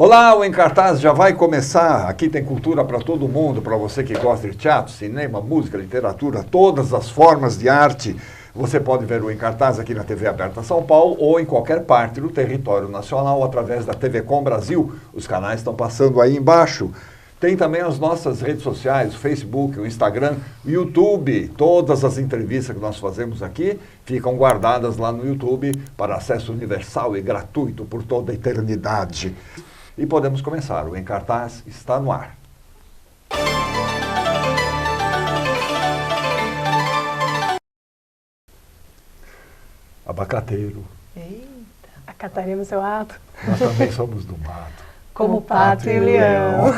Olá, o Em Cartaz já vai começar. Aqui tem cultura para todo mundo, para você que gosta de teatro, cinema, música, literatura, todas as formas de arte. Você pode ver o Em Cartaz aqui na TV Aberta São Paulo ou em qualquer parte do território nacional através da TV Com Brasil. Os canais estão passando aí embaixo. Tem também as nossas redes sociais, o Facebook, o Instagram, o YouTube. Todas as entrevistas que nós fazemos aqui ficam guardadas lá no YouTube para acesso universal e gratuito por toda a eternidade. E podemos começar. O Em Cartaz está no ar. Abacateiro. Eita, acataremos seu ato. Nós também somos do mato. Como pato e leão.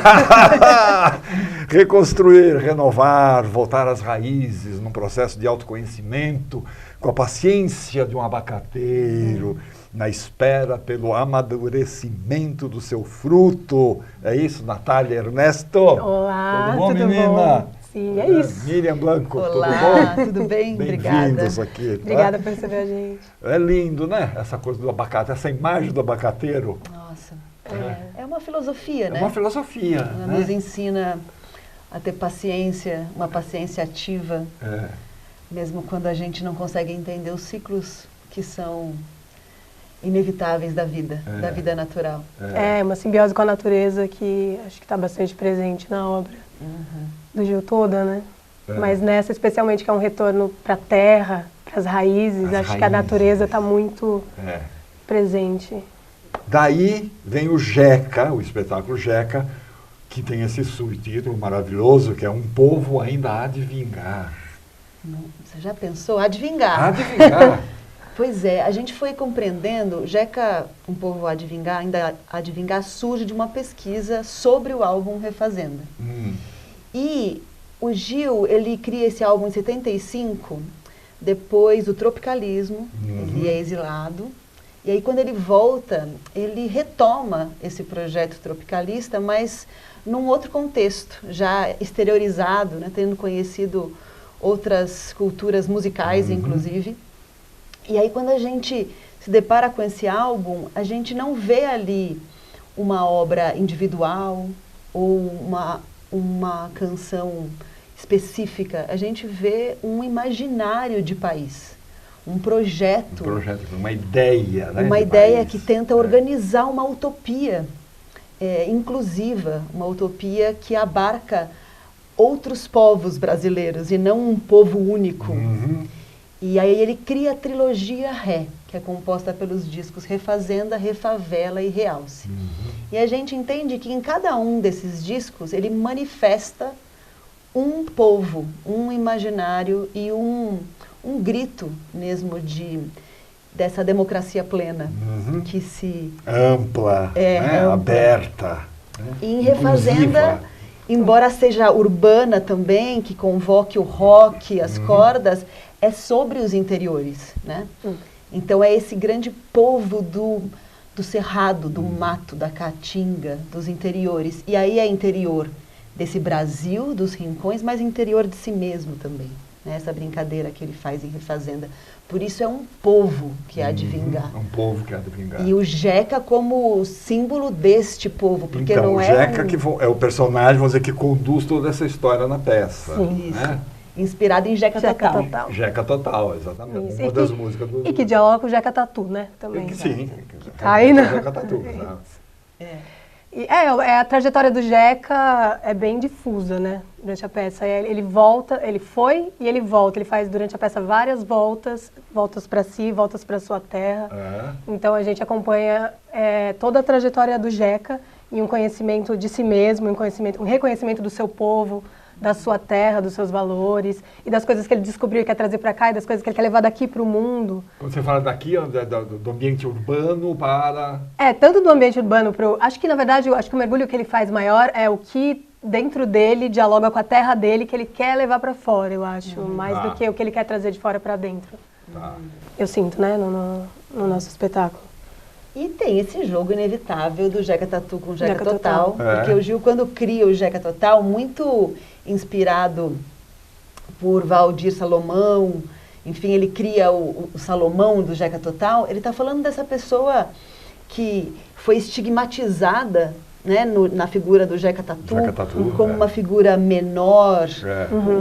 Reconstruir, renovar, voltar às raízes num processo de autoconhecimento, com a paciência de um abacateiro, na espera pelo amadurecimento do seu fruto. É isso, Natália Ernesto? Olá, tudo bom, tudo menina? bom? Sim, é isso. Miriam Blanco, Olá, tudo bom? tudo bem? Obrigada. Bem-vindos aqui. Tá? Obrigada por receber a gente. É lindo, né? Essa coisa do abacate, essa imagem do abacateiro. Nossa, é uma filosofia, né? É uma filosofia. Ela né? nos ensina a ter paciência, uma paciência ativa, mesmo quando a gente não consegue entender os ciclos que são inevitáveis da vida natural. É uma simbiose com a natureza que acho que está bastante presente na obra do Gil toda, né? Mas nessa especialmente que é um retorno para a terra, para as raízes, acho que a natureza está muito presente. Daí vem o Jeca, o espetáculo Jeca, que tem esse subtítulo maravilhoso, que é Um Povo Ainda Há de Vingar. Você já pensou? Há de vingar. Há de vingar. Pois é, a gente foi compreendendo, Jeca, Um Povo Há de Vingar, ainda há de vingar, surge de uma pesquisa sobre o álbum Refazenda. E o Gil, ele cria esse álbum em 75, depois do tropicalismo, ele é exilado. E aí, quando ele volta, ele retoma esse projeto tropicalista, mas num outro contexto, já exteriorizado, né, tendo conhecido outras culturas musicais, inclusive. E aí, quando a gente se depara com esse álbum, a gente não vê ali uma obra individual ou uma canção específica. A gente vê um imaginário de país. Um projeto, uma ideia, né? Uma ideia que tenta organizar uma utopia inclusiva, uma utopia que abarca outros povos brasileiros e não um povo único. E aí ele cria a trilogia Ré, que é composta pelos discos Refazenda, Refavela e Realce. E a gente entende que em cada um desses discos ele manifesta um povo, um imaginário e um grito mesmo dessa democracia plena que se... Ampla, ampla. Aberta. Né? E em Refazenda, embora seja urbana também, que convoque o rock, as cordas, é sobre os interiores, né? Então é esse grande povo do cerrado, do mato, da caatinga, dos interiores. E aí é interior desse Brasil, dos rincões, mas interior de si mesmo também. Né? Essa brincadeira que ele faz em Refazenda. Por isso é um povo que há de vingar. Um povo que há de vingar. E o Jeca como símbolo deste povo, porque então, não o Jeca que é o personagem, vamos dizer, que conduz toda essa história na peça. Sim, isso. Né? Inspirado em Jeca Total. Jeca Total, exatamente. Isso. Uma das músicas do... E que dialoga com o Jeca Tatu, né? Também. Sim. Aí, né? Jeca Tatu, a trajetória do Jeca é bem difusa, né? Durante a peça. Ele volta, ele foi e ele volta. Ele faz durante a peça várias voltas para si, voltas para sua terra. Então a gente acompanha toda a trajetória do Jeca e um conhecimento de si mesmo, um reconhecimento do seu povo, da sua terra, dos seus valores e das coisas que ele descobriu e quer trazer para cá e das coisas que ele quer levar daqui para o mundo. Quando você fala daqui, do ambiente urbano para... Tanto do ambiente urbano para o... Acho que, na verdade, o mergulho que ele faz maior é o que dentro dele dialoga com a terra dele que ele quer levar para fora, eu acho, mais do que o que ele quer trazer de fora para dentro. Eu sinto, né, no nosso espetáculo. E tem esse jogo inevitável do Jeca Tatu com o Jeca Total. Porque o Gil, quando cria o Jeca Total, muito inspirado por Valdir Salomão, enfim, ele cria o Salomão do Jeca Total, ele está falando dessa pessoa que foi estigmatizada, né, na figura do Jeca Tatu, como uma figura menor,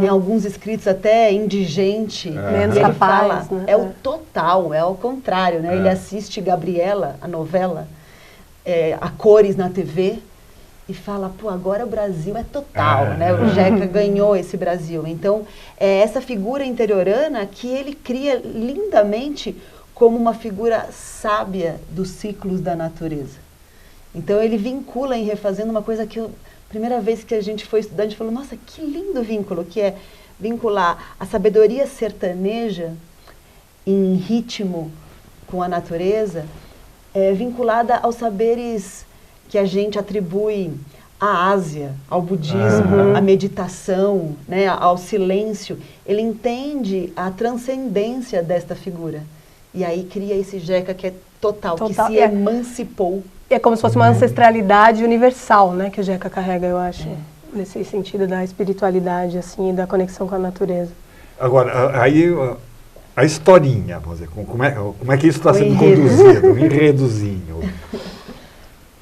em alguns escritos até indigente. Menos ele capaz, fala, né? é o total, é ao contrário, né? Ele assiste Gabriela, a novela, a cores na TV, e fala, pô, agora o Brasil é total, né? O Jeca ganhou esse Brasil. Então, é essa figura interiorana que ele cria lindamente como uma figura sábia dos ciclos da natureza. Então, ele vincula em Refazendo uma coisa que, primeira vez que a gente foi estudar, a gente falou, nossa, que lindo vínculo, que é vincular a sabedoria sertaneja em ritmo com a natureza, vinculada aos saberes que a gente atribui à Ásia, ao budismo, à meditação, né, ao silêncio. Ele entende a transcendência desta figura. E aí cria esse Jeca que é total, que se emancipou. É como se fosse uma ancestralidade universal, né, que o Jeca carrega, eu acho, nesse sentido da espiritualidade, assim, e da conexão com a natureza. Agora, aí a historinha, vamos dizer, como é que isso está sendo conduzido, um enredozinho.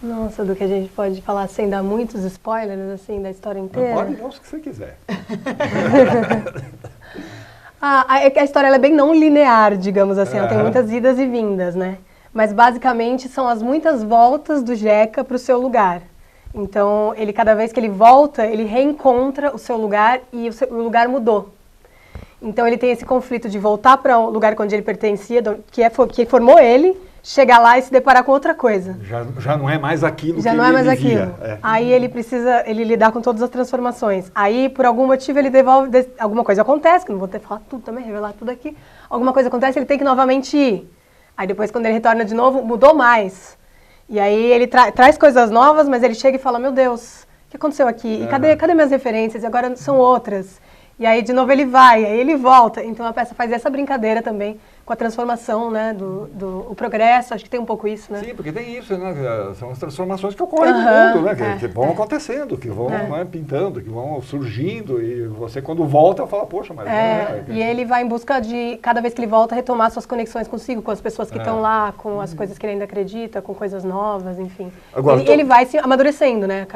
Nossa, do que a gente pode falar sem dar muitos spoilers, assim, da história inteira? Pode dar os que você quiser. A história ela é bem não linear, digamos assim, ela tem muitas idas e vindas, né? Mas basicamente são as muitas voltas do Jeca para o seu lugar. Então, ele cada vez que ele volta, ele reencontra o seu lugar e o lugar mudou. Então, ele tem esse conflito de voltar para o lugar onde ele pertencia, que formou ele, chegar lá e se deparar com outra coisa. Já não é mais aquilo já que não ele é mais vivia. aquilo. Aí ele precisa lidar com todas as transformações. Aí, por algum motivo, ele devolve, alguma coisa acontece, que não vou ter que falar tudo também, revelar tudo aqui. Alguma coisa acontece, ele tem que novamente ir. Aí depois, quando ele retorna de novo, mudou mais. E aí ele traz coisas novas, mas ele chega e fala, meu Deus, o que aconteceu aqui? E cadê minhas referências? E agora são outras. E aí, de novo, ele vai, aí ele volta. Então, a peça faz essa brincadeira também com a transformação, né, o progresso. Acho que tem um pouco isso, né? Sim, porque tem isso, né? São as transformações que ocorrem no mundo, né? Que vão acontecendo, que vão pintando, que vão surgindo. E você, quando volta, fala, poxa, mas... E ele vai em busca de, cada vez que ele volta, retomar suas conexões consigo, com as pessoas que estão lá, com as coisas que ele ainda acredita, com coisas novas, enfim. Agora, ele vai se amadurecendo, né?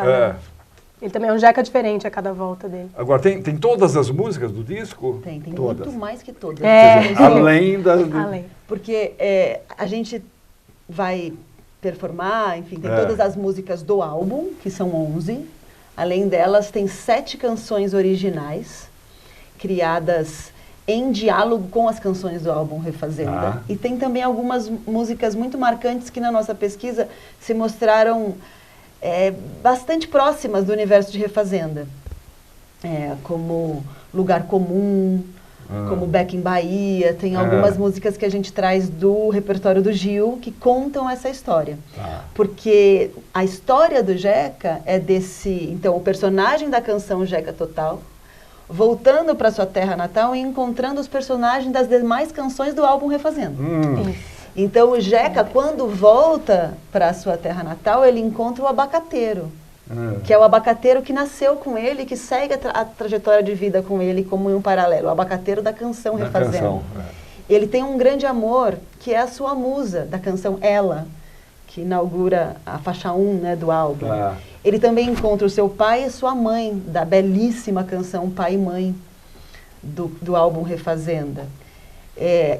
Ele também é um Jeca diferente a cada volta dele. Agora, tem todas as músicas do disco? Tem todas. Muito mais que todas. Além das... Além. Porque a gente vai performar, enfim, tem todas as músicas do álbum, que são 11. Além delas, tem 7 canções originais, criadas em diálogo com as canções do álbum Refazenda. E tem também algumas músicas muito marcantes que na nossa pesquisa se mostraram... bastante próximas do universo de Refazenda, como Lugar Comum, como Beck em Bahia, tem algumas músicas que a gente traz do repertório do Gil que contam essa história. Porque a história do Jeca é então, o personagem da canção Jeca Total, voltando para sua terra natal e encontrando os personagens das demais canções do álbum Refazenda. Então, o Jeca, quando volta para a sua terra natal, ele encontra o abacateiro, que é o abacateiro que nasceu com ele, que segue a trajetória de vida com ele como um paralelo, o abacateiro da canção Refazenda. Ele tem um grande amor, que é a sua musa, da canção Ela, que inaugura a faixa 1, né, do álbum. Ele também encontra o seu pai e sua mãe, da belíssima canção Pai e Mãe, do álbum Refazenda.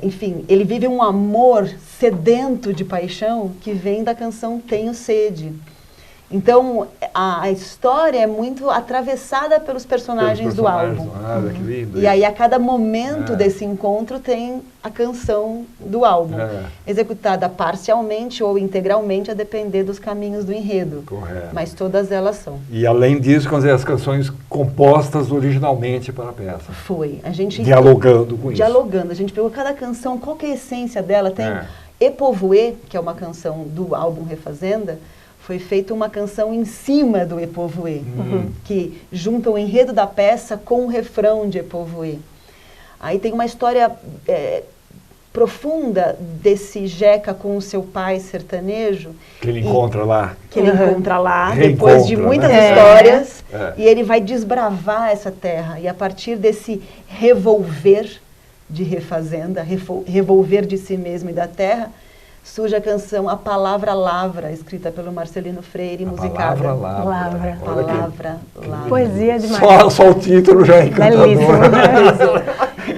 Enfim, ele vive um amor sedento de paixão que vem da canção Tenho Sede. Então, a história é muito atravessada pelos personagens do álbum. Que lindo. E aí, a cada momento desse encontro, tem a canção do álbum, executada parcialmente ou integralmente, a depender dos caminhos do enredo. Correto. Mas todas elas são. E, além disso, quer dizer, as canções compostas originalmente para a peça. Foi. A gente dialogando com isso. Dialogando. A gente pegou cada canção, qual que é a essência dela? Tem Epovoé, que é uma canção do álbum Refazenda, foi feita uma canção em cima do Epovoé, que junta o enredo da peça com o refrão de Epovoé. Aí tem uma história profunda desse Jeca com o seu pai sertanejo. Que ele encontra lá. Que ele encontra lá, depois de muitas histórias. E ele vai desbravar essa terra. E a partir desse revolver de Refazenda, revolver de si mesmo e da terra, surge a canção A Palavra Lavra, escrita pelo Marcelino Freire, musicada. Palavra Lavra. Palavra Lavra. Poesia demais. Só o título já é encantador. Belíssimo.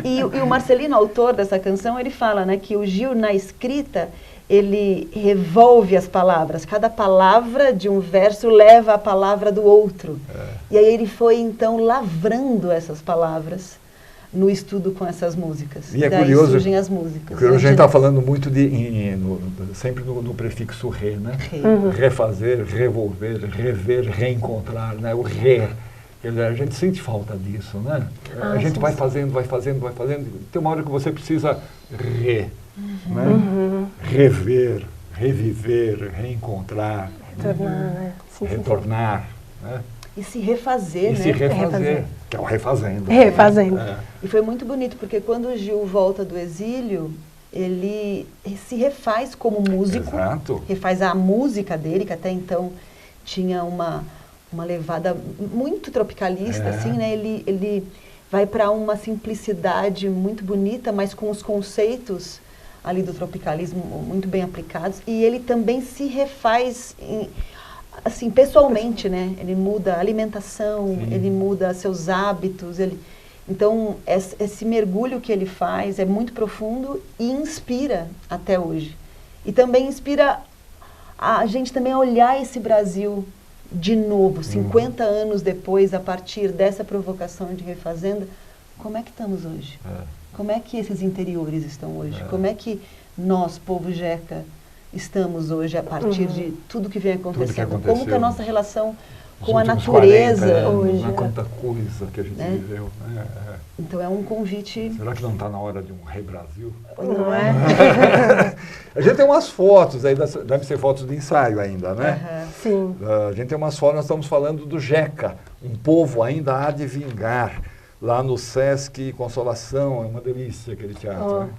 E o Marcelino, autor dessa canção, ele fala, né, que o Gil, na escrita, ele revolve as palavras. Cada palavra de um verso leva a palavra do outro. E aí ele foi, então, lavrando essas palavras no estudo com essas músicas. E é daí curioso, surgem as músicas. a gente está falando muito sempre no prefixo re, né? Refazer, revolver, rever, reencontrar, né? O re. A gente sente falta disso, né? A gente vai fazendo. Tem uma hora que você precisa né? Rever, reviver, reencontrar, Retornar, né? Sim, retornar, né? E se refazer, E né? se refazer, que é o refazendo. Refazendo. E foi muito bonito, porque quando o Gil volta do exílio, ele se refaz como músico. Exato. Refaz a música dele, que até então tinha uma levada muito tropicalista, assim, né? Ele vai para uma simplicidade muito bonita, mas com os conceitos ali do tropicalismo muito bem aplicados. E ele também se refaz assim, pessoalmente, né? Ele muda a alimentação, ele muda seus hábitos, então esse mergulho que ele faz é muito profundo e inspira até hoje. E também inspira a gente também a olhar esse Brasil de novo, 50 anos depois, a partir dessa provocação de refazenda. Como é que estamos hoje? Como é que esses interiores estão hoje? Como é que nós, povo jeca, estamos hoje a partir de tudo que vem acontecendo? Como que a nossa relação com a natureza 40 anos, hoje? né? Quanta coisa que a gente viveu. Então é um convite. Será que não está na hora de um Re-Brasil? Não é? A gente tem umas fotos aí, devem ser fotos de ensaio ainda, né? Sim. A gente tem umas fotos, nós estamos falando do Jeca, um povo ainda há de vingar, lá no Sesc Consolação, é uma delícia aquele teatro, né?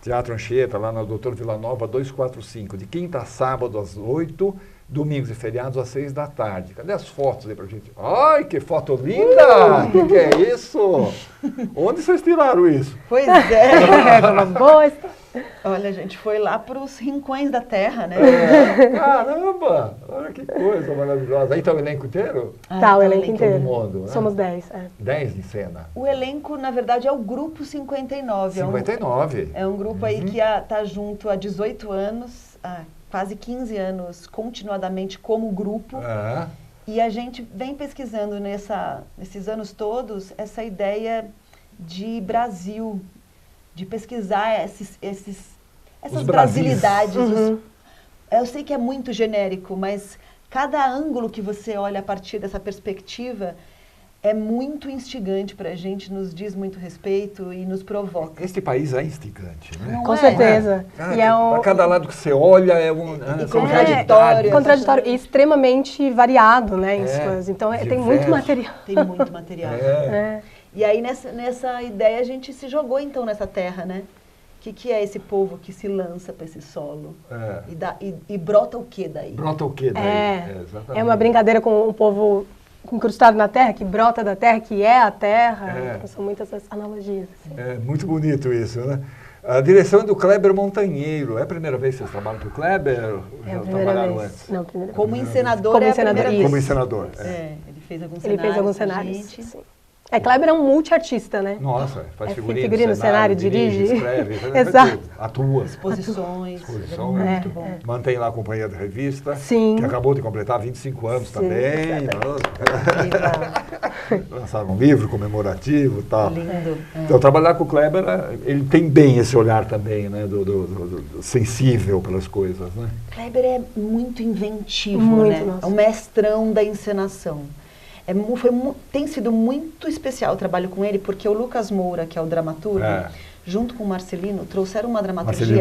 Teatro Anchieta, lá na Doutor Vila Nova 245, de quinta a sábado às 8, domingos e feriados às 6 da tarde. Cadê as fotos aí pra gente? Ai, que foto linda! Que é isso? Onde vocês tiraram isso? Pois é. Uma boa. Olha, a gente foi lá para os rincões da terra, né? Caramba! Olha que coisa maravilhosa. Aí está o elenco inteiro? Tá, o elenco inteiro. Todo mundo, né? Somos 10. 10 de cena. O elenco, na verdade, é o Grupo 59. 59. É um grupo aí que está junto há 18 anos, há quase 15 anos, continuadamente como grupo. E a gente vem pesquisando nesses anos todos essa ideia de Brasil, de pesquisar essas brasilidades. Eu sei que é muito genérico, mas cada ângulo que você olha a partir dessa perspectiva é muito instigante para a gente, nos diz muito respeito e nos provoca. Este país é instigante, né? Com certeza. Para cada lado que você olha é contraditório. Contraditório e extremamente variado, né? Em coisas. Então tem muito material. Tem muito material. E aí nessa ideia a gente se jogou então nessa terra, né? O que é esse povo que se lança para esse solo? E brota o que daí? Brota o que daí? É uma brincadeira com o povo incrustado na terra, que brota da terra, que é a terra. Então, são muitas essas analogias. Assim. É muito bonito isso, né? A direção é do Kleber Montanheiro. É a primeira vez que vocês trabalham com o Kleber? É a primeira vez. Não, primeira como vez. encenador, como é a encenador, primeira isso. vez. Como encenador. Ele fez alguns cenários. Ele fez alguns cenários, gente. sim. Kleber é um multiartista, né? Nossa, faz figurino, cenário, dirige. Escreve, Exato. Atua. Exposições. Muito bom. Mantém lá a companhia de revista, Sim. que acabou de completar 25 anos também. Lançaram um livro comemorativo e tal. Lindo. Então, trabalhar com o Kleber, ele tem bem esse olhar também, né? Do sensível pelas coisas, né? Kleber é muito inventivo, né? Nossa. É o mestrão da encenação. Tem sido muito especial o trabalho com ele, porque o Lucas Moura, que é o dramaturgo, junto com o Marcelino, trouxeram uma dramaturgia...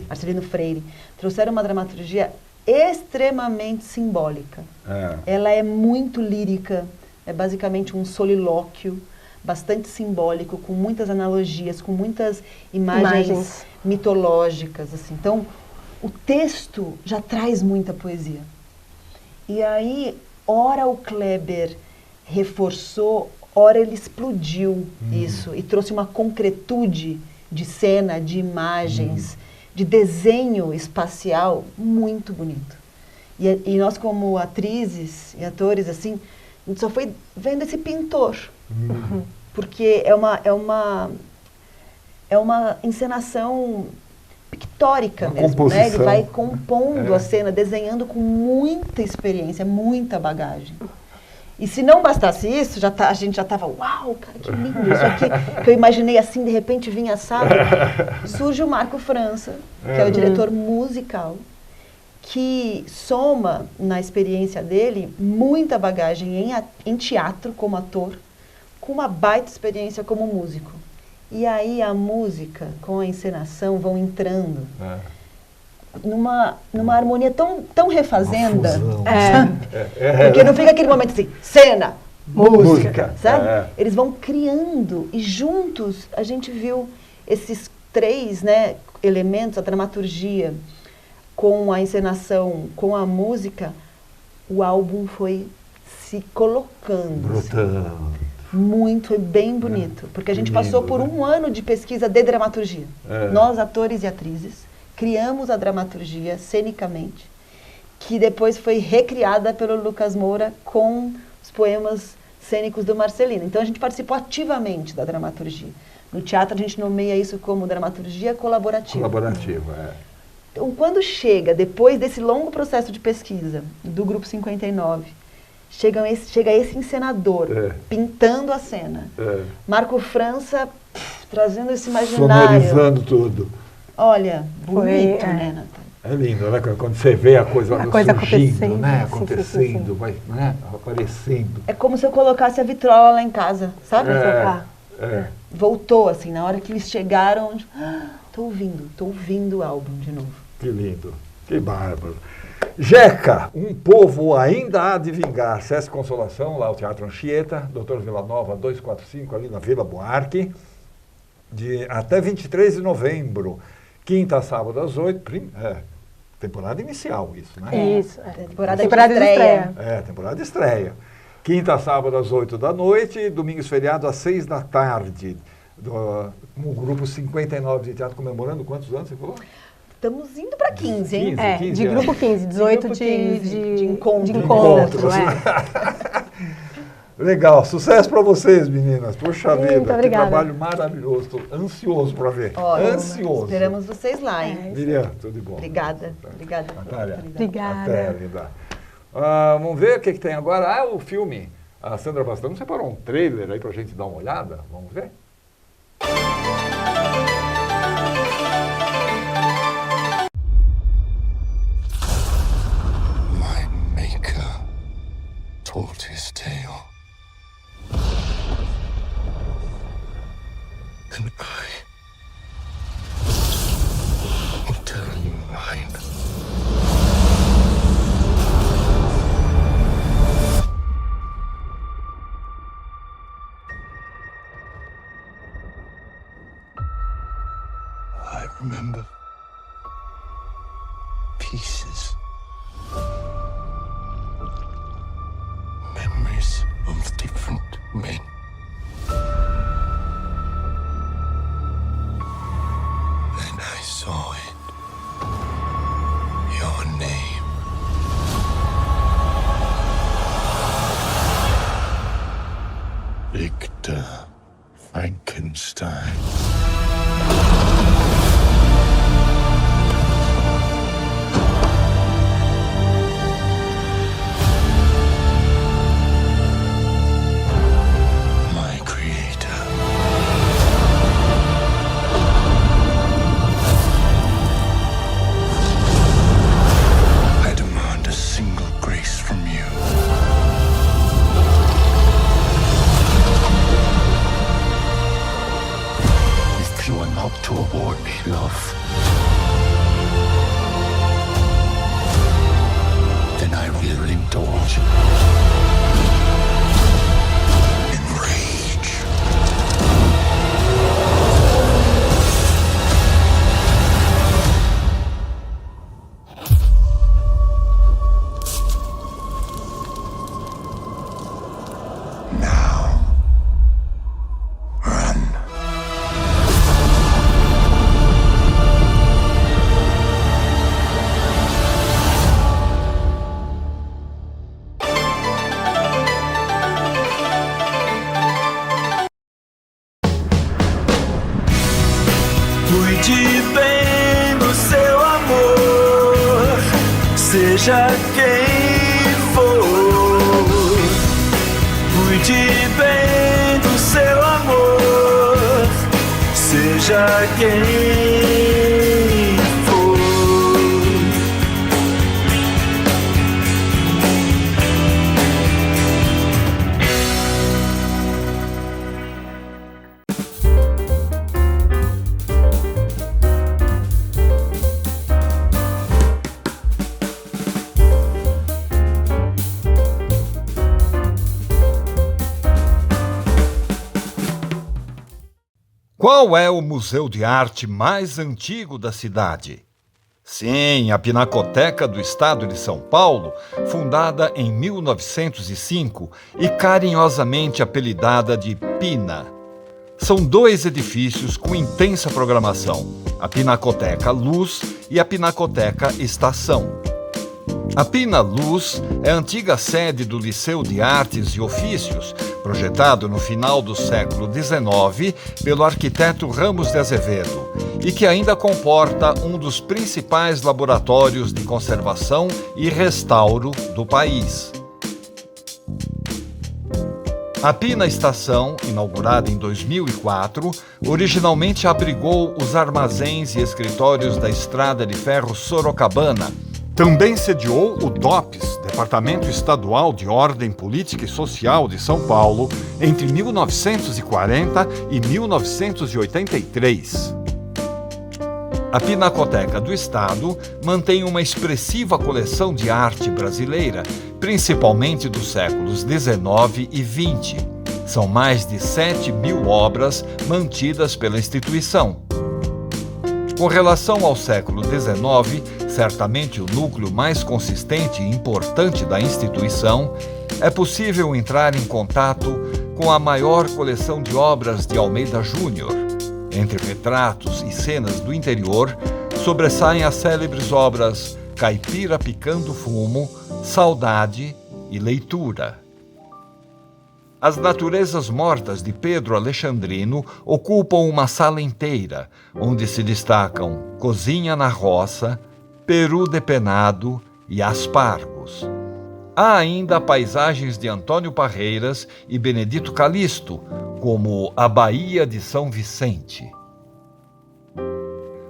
Marcelino Freire. Trouxeram uma dramaturgia extremamente simbólica. Ela é muito lírica, é basicamente um solilóquio, bastante simbólico, com muitas analogias, com muitas imagens mitológicas. Assim. Então, o texto já traz muita poesia. E aí, ora o Kleber reforçou, ora ele explodiu isso e trouxe uma concretude de cena, de imagens, de desenho espacial muito bonito. E nós, como atrizes e atores, assim, a gente só foi vendo esse pintor. Porque é uma encenação pictórica Uma mesmo, né? Ele composição. vai compondo a cena, desenhando com muita experiência, muita bagagem. E se não bastasse isso, a gente já estava, uau, cara, que lindo isso aqui. Que eu imaginei assim, de repente vinha, sabe? Surge o Marco França, que é o diretor musical, que soma na experiência dele muita bagagem em teatro como ator, com uma baita experiência como músico. E aí a música com a encenação vão entrando numa harmonia tão refazenda, sabe? Porque não fica aquele momento assim, cena, música, sabe? Eles vão criando e juntos a gente viu esses 3, né, elementos, a dramaturgia com a encenação, com a música, o álbum foi se colocando. Brotando. Muito, foi bem bonito, porque a gente passou por um ano de pesquisa de dramaturgia. Nós, atores e atrizes, criamos a dramaturgia cenicamente, que depois foi recriada pelo Lucas Moura com os poemas cênicos do Marcelino. Então a gente participou ativamente da dramaturgia. No teatro a gente nomeia isso como dramaturgia colaborativa. Colaborativa, Então quando chega, depois desse longo processo de pesquisa do Grupo 59, chega esse encenador, pintando a cena. Marco França, trazendo esse imaginário. Sonorizando tudo. Olha, bonito, né, Natália? É lindo, né? Quando você vê a coisa surgindo, acontecendo, né? sim, Acontecendo, sim. vai, né? Aparecendo. É como se eu colocasse a vitrola lá em casa, sabe? Voltou, assim, na hora que eles chegaram, tô ouvindo o álbum de novo. Que lindo, que bárbaro. Jeca, um povo ainda há de vingar. Sesc Consolação, lá o Teatro Anchieta, Doutor Vila Nova 245, ali na Vila Buarque, até 23 de novembro, quinta a sábado às 8, temporada inicial isso, né? Isso, Temporada de estreia. Temporada de estreia. Quinta a sábado às 8 da noite, domingos feriado às 6 da tarde. Com o grupo 59 de teatro comemorando quantos anos você falou? Estamos indo para 15, hein? 15 de grupo 15, 18 de encontros. Legal, sucesso para vocês, meninas. Puxa vida, Muito que obrigada. trabalho maravilhoso. Estou ansioso para ver. Ansioso. Esperamos vocês lá, hein? Miriam, tudo de bom. Obrigada. Natália. Obrigada. Até, linda. Vamos ver o que tem agora. O filme. A Sandra Bastão separou um trailer aí para a gente dar uma olhada. Vamos ver? My maker told his tale. And I will tell you mine. I remember pieces. Memories of different men. Then I saw it. Your name. Victor Frankenstein. seja quem for, cuide bem do seu amor, seja quem for. Qual é o museu de arte mais antigo da cidade? Sim, a Pinacoteca do Estado de São Paulo, fundada em 1905 e carinhosamente apelidada de Pina. São 2 edifícios com intensa programação, a Pinacoteca Luz e a Pinacoteca Estação. A Pina Luz é a antiga sede do Liceu de Artes e Ofícios, projetado no final do século XIX pelo arquiteto Ramos de Azevedo, e que ainda comporta um dos principais laboratórios de conservação e restauro do país. A Pina Estação, inaugurada em 2004, originalmente abrigou os armazéns e escritórios da Estrada de Ferro Sorocabana. Também sediou o DOPS, Departamento Estadual de Ordem Política e Social de São Paulo, entre 1940 e 1983. A Pinacoteca do Estado mantém uma expressiva coleção de arte brasileira, principalmente dos séculos XIX e XX. São mais de 7.000 obras mantidas pela instituição. Com relação ao século XIX, certamente o núcleo mais consistente e importante da instituição, é possível entrar em contato com a maior coleção de obras de Almeida Júnior. Entre retratos e cenas do interior, sobressaem as célebres obras Caipira Picando Fumo, Saudade e Leitura. As naturezas mortas de Pedro Alexandrino ocupam uma sala inteira, onde se destacam Cozinha na Roça, Peru depenado e Aspargos. Há ainda paisagens de Antônio Parreiras e Benedito Calixto, como a Baía de São Vicente.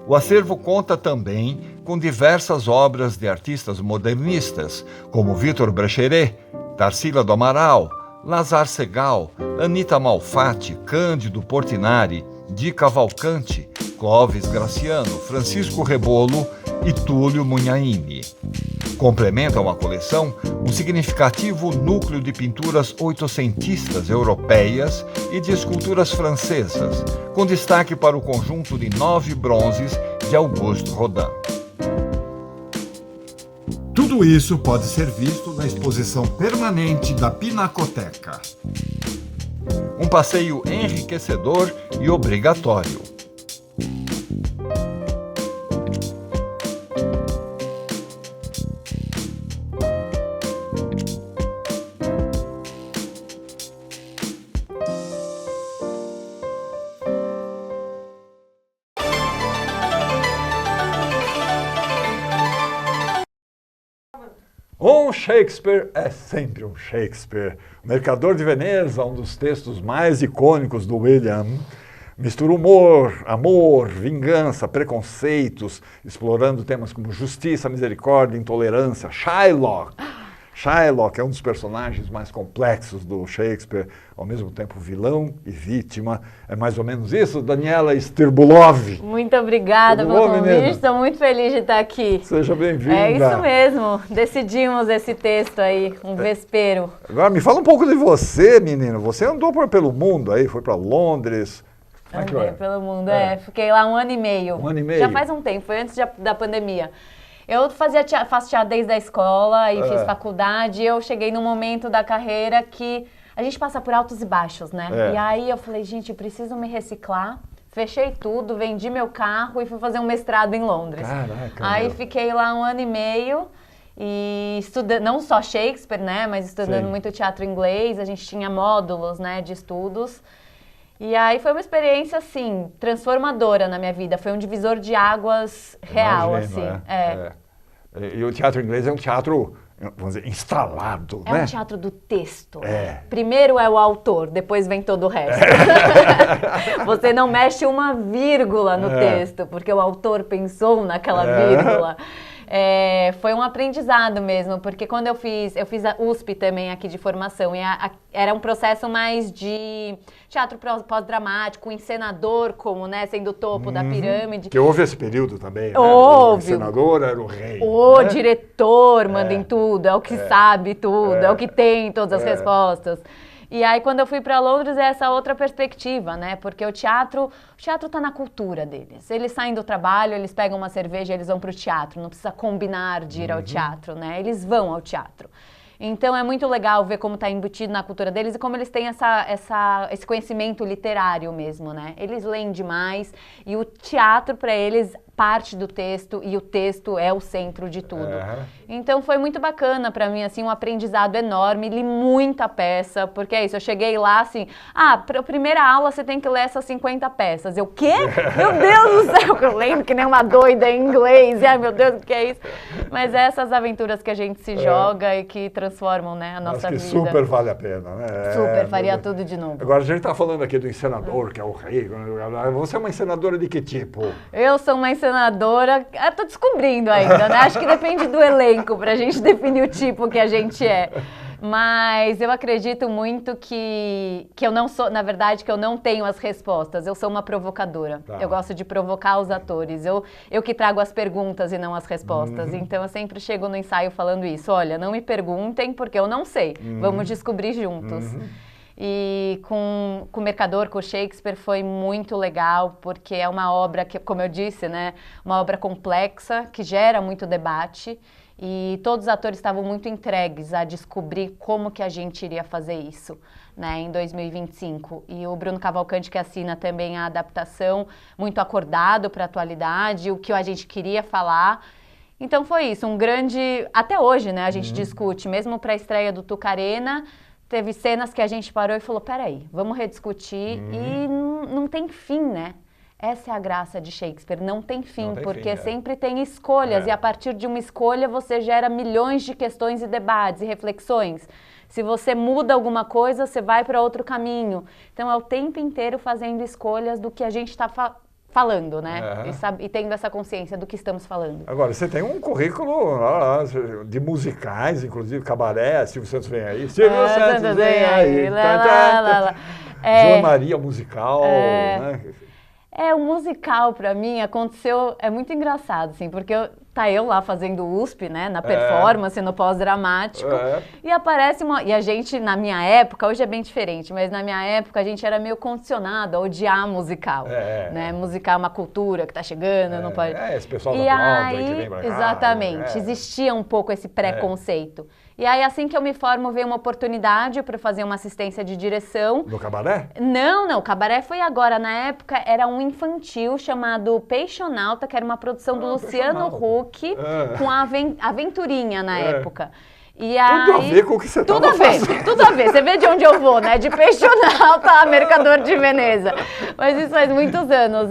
O acervo conta também com diversas obras de artistas modernistas, como Vitor Brecheret, Tarsila do Amaral, Lazar Segal, Anita Malfatti, Cândido Portinari, Di Cavalcanti, Clóvis Graciano, Francisco Rebolo e Túlio Munhaine. Complementam a coleção um significativo núcleo de pinturas oitocentistas europeias e de esculturas francesas, com destaque para o conjunto de 9 bronzes de Auguste Rodin. Tudo isso pode ser visto na exposição permanente da Pinacoteca. Um passeio enriquecedor e obrigatório. Um Shakespeare é sempre um Shakespeare. O Mercador de Veneza, um dos textos mais icônicos do William, mistura humor, amor, vingança, preconceitos, explorando temas como justiça, misericórdia, intolerância. Shylock é um dos personagens mais complexos do Shakespeare, ao mesmo tempo vilão e vítima. É mais ou menos isso, Daniela Stirbulov? Muito obrigada pelo convite, estou muito feliz de estar aqui. Seja bem-vinda. É isso mesmo, decidimos esse texto aí, um vespeiro. Agora me fala um pouco de você, menina. Você andou pelo mundo aí, foi para Londres. Andei pelo mundo, fiquei lá 1 ano e meio. 1 ano e meio? Já faz um tempo, foi antes da pandemia. Eu faço teatro desde a escola e fiz faculdade. Eu cheguei num momento da carreira que a gente passa por altos e baixos, né? E aí eu falei, gente, eu preciso me reciclar. Fechei tudo, vendi meu carro e fui fazer um mestrado em Londres. Caraca, aí fiquei lá 1 ano e meio e estudando, não só Shakespeare, né? Mas estudando muito teatro inglês. A gente tinha módulos, né, de estudos. E aí foi uma experiência, assim, transformadora na minha vida. Foi um divisor de águas real, assim. E o teatro inglês é um teatro, vamos dizer, instalado, É né? um teatro do texto. É. Primeiro é o autor, depois vem todo o resto. Você não mexe uma vírgula no texto, porque o autor pensou naquela vírgula. Foi um aprendizado mesmo, porque quando eu fiz a USP também aqui de formação, e era um processo mais de teatro pós-dramático, encenador como, né, sendo o topo da pirâmide. Que houve esse período também, né? Houve. O senador era o rei. O né? diretor manda em tudo, é o que sabe tudo, é o que tem todas as respostas. E aí, quando eu fui para Londres, é essa outra perspectiva, né? Porque o teatro tá na cultura deles. Eles saem do trabalho, eles pegam uma cerveja, eles vão pro teatro. Não precisa combinar de ir ao teatro, né? Eles vão ao teatro. Então, é muito legal ver como está embutido na cultura deles e como eles têm esse conhecimento literário mesmo, né? Eles leem demais e o teatro, para eles, parte do texto e o texto é o centro de tudo. Então foi muito bacana para mim, assim, um aprendizado enorme, li muita peça, porque é isso, eu cheguei lá assim, para a primeira aula você tem que ler essas 50 peças. Eu, quê? Meu Deus do céu, eu lembro que nem uma doida em inglês, e ai meu Deus, o que é isso? Mas essas aventuras que a gente se joga e que transformam, né, a nossa Acho que vida. super vale a pena, né? Super, faria tudo de novo. Agora, a gente está falando aqui do encenador, que é o rei. Você é uma encenadora de que tipo? Eu sou uma encenadora, tô descobrindo ainda, né? Acho que depende do elenco pra gente definir o tipo que a gente é. Mas eu acredito muito que eu não sou, na verdade, que eu não tenho as respostas. Eu sou uma provocadora. Tá. Eu gosto de provocar os atores. Eu que trago as perguntas e não as respostas. Então eu sempre chego no ensaio falando isso. Olha, não me perguntem porque eu não sei. Vamos descobrir juntos. E com o Mercador, com o Shakespeare, foi muito legal, porque é uma obra que, como eu disse, né, uma obra complexa, que gera muito debate, e todos os atores estavam muito entregues a descobrir como que a gente iria fazer isso, né, em 2025. E o Bruno Cavalcanti, que assina também a adaptação, muito acordado para a atualidade, o que a gente queria falar. Então foi isso, um grande... Até hoje, né, a gente discute, mesmo para a estreia do Tucarena, teve cenas que a gente parou e falou, peraí, vamos rediscutir e não tem fim, né? Essa é a graça de Shakespeare, não tem fim, porque sempre tem escolhas e a partir de uma escolha você gera milhões de questões e debates e reflexões. Se você muda alguma coisa, você vai para outro caminho. Então é o tempo inteiro fazendo escolhas do que a gente está falando, né? E tendo essa consciência do que estamos falando. Agora, você tem um currículo de musicais, inclusive cabaré, Silvio Santos vem aí. Silvio Santos vem aí. João Maria musical, né? O musical pra mim aconteceu, é muito engraçado, assim, porque eu lá fazendo USP, né, na performance, no pós-dramático, e aparece e a gente, na minha época, hoje é bem diferente, mas na minha época a gente era meio condicionado a odiar musical, né, musical é uma cultura que tá chegando, não pode... esse pessoal da Broadway que vem pra cá. Exatamente, existia um pouco esse preconceito. E aí, assim que eu me formo, veio uma oportunidade para fazer uma assistência de direção. No cabaré? Não, o cabaré foi agora. Na época, era um infantil chamado Peixonauta, que era uma produção do Luciano Huck, com a Aventurinha na época. E tudo a ver com o que você estava fazendo. Tudo a ver. Você vê de onde eu vou, né? De Peixonauta a Mercador de Veneza. Mas isso faz muitos anos,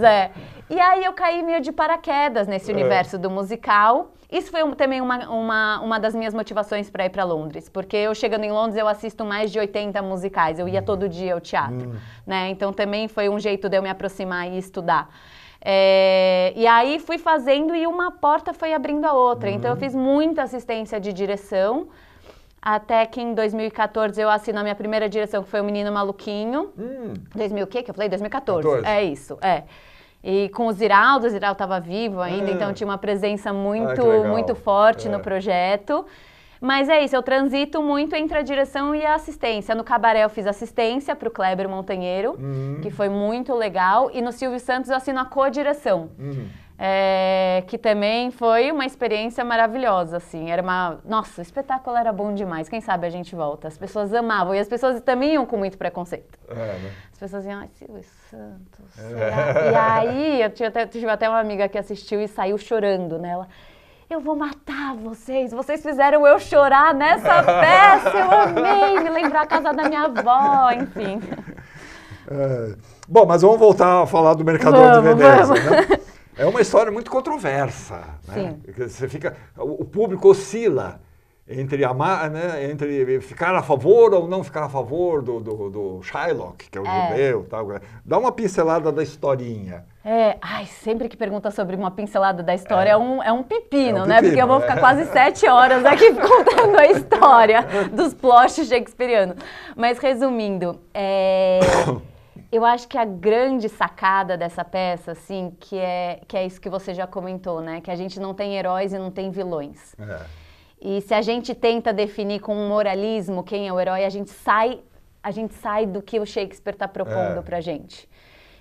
E aí eu caí meio de paraquedas nesse universo do musical. Isso foi também uma das minhas motivações para ir para Londres, porque eu chegando em Londres eu assisto mais de 80 musicais, eu ia todo dia ao teatro, né? Então também foi um jeito de eu me aproximar e estudar. E aí fui fazendo e uma porta foi abrindo a outra, então eu fiz muita assistência de direção, até que em 2014 eu assino a minha primeira direção, que foi o Menino Maluquinho. 2000 o quê que eu falei? 2014. 14. É isso, E com o Ziraldo estava vivo ainda, então tinha uma presença muito forte no projeto. Mas é isso, eu transito muito entre a direção e a assistência. No Cabaré eu fiz assistência para o Kleber Montanheiro, que foi muito legal. E no Silvio Santos eu assino a co-direção, que também foi uma experiência maravilhosa, assim. Nossa, o espetáculo era bom demais. Quem sabe a gente volta. As pessoas amavam e as pessoas também iam com muito preconceito. Né? As pessoas iam, ai, Silvio Santos. E aí, eu tive até uma amiga que assistiu e saiu chorando, né? Ela, eu vou matar vocês fizeram eu chorar nessa peça, eu amei, me lembrar a casa da minha avó, enfim. Bom, mas vamos voltar a falar do Mercador de Veneza, né? É uma história muito controversa, né? Sim. Você fica, o público oscila entre amar, né? Entre ficar a favor ou não ficar a favor do Shylock, que é o judeu, tal. Dá uma pincelada da historinha. Sempre que pergunta sobre uma pincelada da história é um pepino, né? pepino, Porque eu vou ficar quase 7 horas aqui contando a história dos plots shakespearianos. Mas resumindo, eu acho que a grande sacada dessa peça, assim, que é isso que você já comentou, né? Que a gente não tem heróis e não tem vilões. E se a gente tenta definir com um moralismo quem é o herói, a gente sai do que o Shakespeare está propondo pra gente.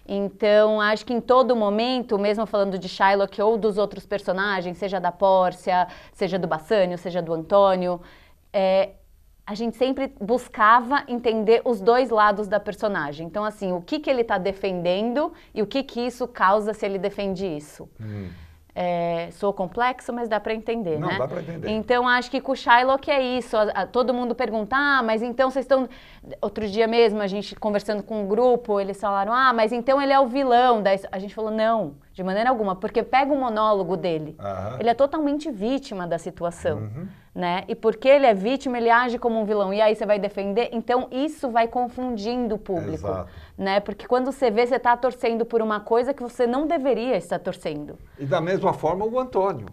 Então, acho que em todo momento, mesmo falando de Shylock ou dos outros personagens, seja da Pórcia, seja do Bassanio, seja do Antônio, a gente sempre buscava entender os dois lados da personagem. Então, assim, o que ele está defendendo e o que isso causa se ele defende isso. Sou complexo, mas dá para entender, né? Não, dá para entender. Então, acho que com o Shylock é isso. Todo mundo pergunta, mas então vocês estão... Outro dia mesmo, a gente conversando com um grupo, eles falaram, mas então ele é o vilão. A gente falou, não, de maneira alguma, porque pega o monólogo dele. Ele é totalmente vítima da situação, né? E porque ele é vítima, ele age como um vilão. E aí você vai defender? Então, isso vai confundindo o público, né? Porque quando você vê, você está torcendo por uma coisa que você não deveria estar torcendo. E da mesma forma o Antônio.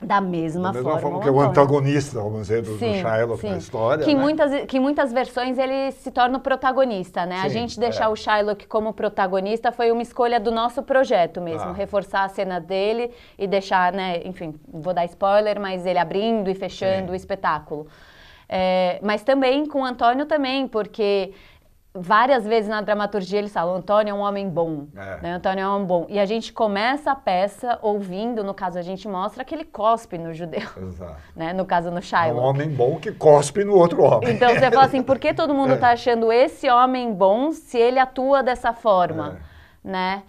Da mesma forma que é o antagonista, vamos dizer, do Shylock na história. Que muitas versões ele se torna o protagonista, né? A gente deixar o Shylock como protagonista foi uma escolha do nosso projeto mesmo. Reforçar a cena dele e deixar, né? Enfim, vou dar spoiler, mas ele abrindo e fechando o espetáculo. Mas também com o Antônio também, porque... Várias vezes na dramaturgia eles falam, Antônio é um homem bom, né? Antônio é um homem bom. E a gente começa a peça ouvindo, no caso a gente mostra que ele cospe no judeu, né? No caso no Shylock. É um homem bom que cospe no outro homem. Então você fala assim, por que todo mundo está achando esse homem bom se ele atua dessa forma, né?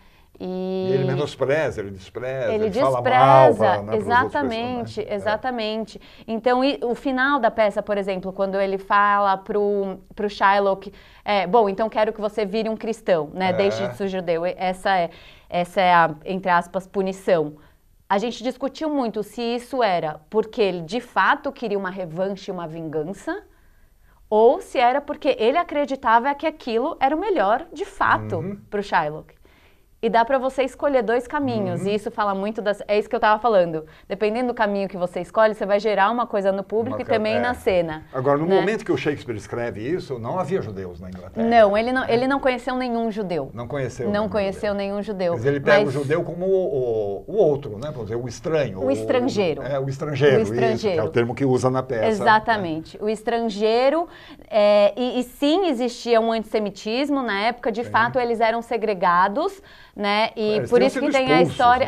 E ele menospreza, ele despreza, ele fala mal, né, exatamente. Então, o final da peça, por exemplo, quando ele fala pro Shylock, bom, então quero que você vire um cristão, né? Deixe de ser judeu. Essa é a, entre aspas, punição. A gente discutiu muito se isso era porque ele, de fato, queria uma revanche, uma vingança, ou se era porque ele acreditava que aquilo era o melhor, de fato, pro Shylock. E dá para você escolher 2 caminhos, e isso fala muito é isso que eu estava falando. Dependendo do caminho que você escolhe, você vai gerar uma coisa no público e também na cena. Agora, no momento que o Shakespeare escreve isso, não havia judeus na Inglaterra. Não, ele não conheceu nenhum judeu. Não conheceu. Não conheceu nenhum judeu. Mas ele pega o judeu como o outro, né? Vamos dizer, o estranho. O estrangeiro. O estrangeiro, isso, que é o termo que usa na peça. Exatamente. O estrangeiro, e sim existia um antissemitismo na época, de fato eles eram segregados, né? E por isso que tem a história...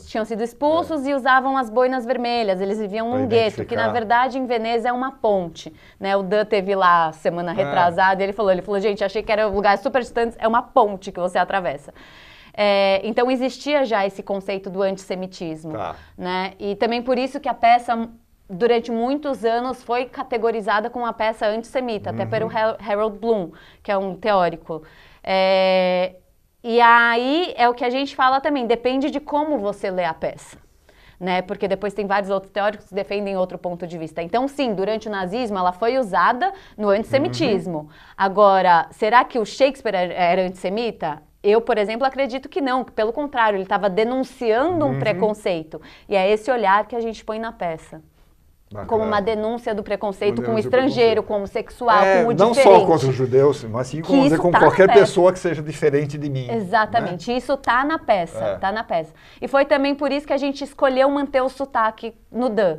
tinham sido expulsos e usavam as boinas vermelhas. Eles viviam num gueto, que na verdade em Veneza é uma ponte, né? O Dan teve lá semana retrasada e ele falou, gente, achei que era um lugar super distante, é uma ponte que você atravessa. Então existia já esse conceito do antissemitismo, né? E também por isso que a peça... Durante muitos anos foi categorizada como uma peça antissemita, até pelo Harold Bloom, que é um teórico. E aí é o que a gente fala também, depende de como você lê a peça, né? Porque depois tem vários outros teóricos que defendem outro ponto de vista. Então, sim, durante o nazismo ela foi usada no antissemitismo. Agora, será que o Shakespeare era antissemita? Eu, por exemplo, acredito que não, que pelo contrário, ele estava denunciando um preconceito. E é esse olhar que a gente põe na peça. Bacana. Como uma denúncia do preconceito com o estrangeiro, com o homossexual, com o não diferente. Não só contra os judeus, mas sim com qualquer pessoa que seja diferente de mim. Exatamente, né? Isso tá na peça, tá na peça. E foi também por isso que a gente escolheu manter o sotaque no Dan.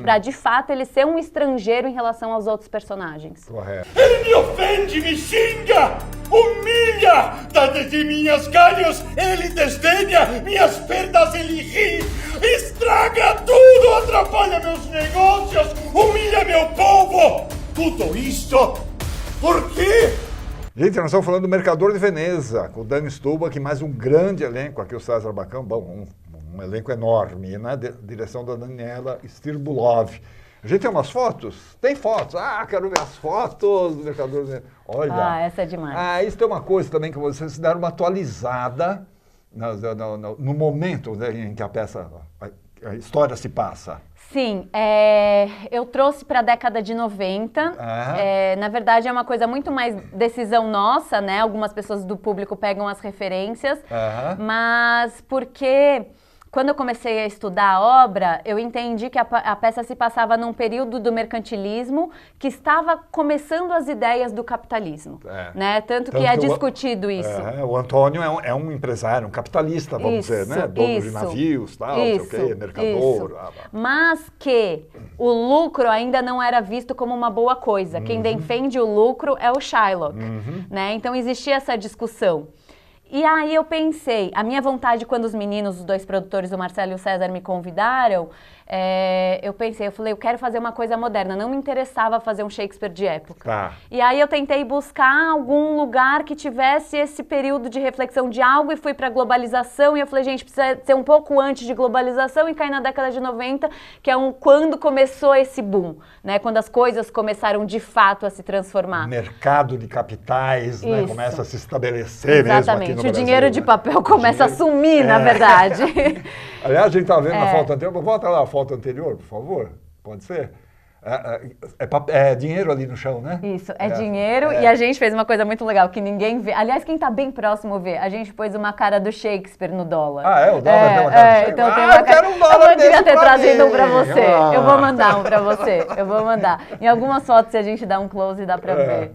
Pra, de fato, ele ser um estrangeiro em relação aos outros personagens. Correto. Ele me ofende, me xinga, humilha, dá de minhas galhos, ele desdenha, minhas perdas ele ri, estraga tudo, atrapalha meus negócios, humilha meu povo. Tudo isso por quê? Gente, nós estamos falando do Mercador de Veneza, com o Dan Stubach, que mais um grande elenco, aqui o César Bacão, bom, um elenco enorme, na direção da Daniela Stirbulov. A gente tem umas fotos? Tem fotos. Quero ver as fotos do Mercador de Veneza. Olha. Essa é demais. Isso tem uma coisa também que vocês deram uma atualizada no momento, né, em que a história se passa? Sim, eu trouxe para a década de 90. Na verdade, é uma coisa muito mais decisão nossa, né? Algumas pessoas do público pegam as referências, mas porque quando eu comecei a estudar a obra, eu entendi que a peça se passava num período do mercantilismo que estava começando as ideias do capitalismo, né? Tanto que é discutido isso. O Antônio é um empresário, um capitalista, vamos dizer, né? Dono de navios, tal, não sei o quê, mercador. Mas que o lucro ainda não era visto como uma boa coisa. Quem defende o lucro é o Shylock, né? Então existia essa discussão. E aí eu pensei, a minha vontade quando os meninos, os dois produtores, o Marcelo e o César, me convidaram, eu falei, eu quero fazer uma coisa moderna, não me interessava fazer um Shakespeare de época. E aí eu tentei buscar algum lugar que tivesse esse período de reflexão de algo e fui para a globalização e eu falei, gente, precisa ser um pouco antes de globalização e cair na década de 90, que é quando começou esse boom, né? Quando as coisas começaram de fato a se transformar. Mercado de capitais, né? Começa a se estabelecer mesmo aqui no Brasil. O dinheiro de papel começa a sumir, na verdade. Aliás, a gente está vendo na foto anterior. Volta lá a foto anterior, por favor. Pode ser? É dinheiro ali no chão, né? Isso, dinheiro. E a gente fez uma coisa muito legal, que ninguém vê. Aliás, quem está bem próximo vê. A gente pôs uma cara do Shakespeare no dólar. O dólar tem uma cara do Shakespeare? Então tem uma quero um dólar Eu devia ter trazido um para você. Eu vou mandar um para você. Eu vou mandar. Em algumas fotos, se a gente dá um close, dá para ver.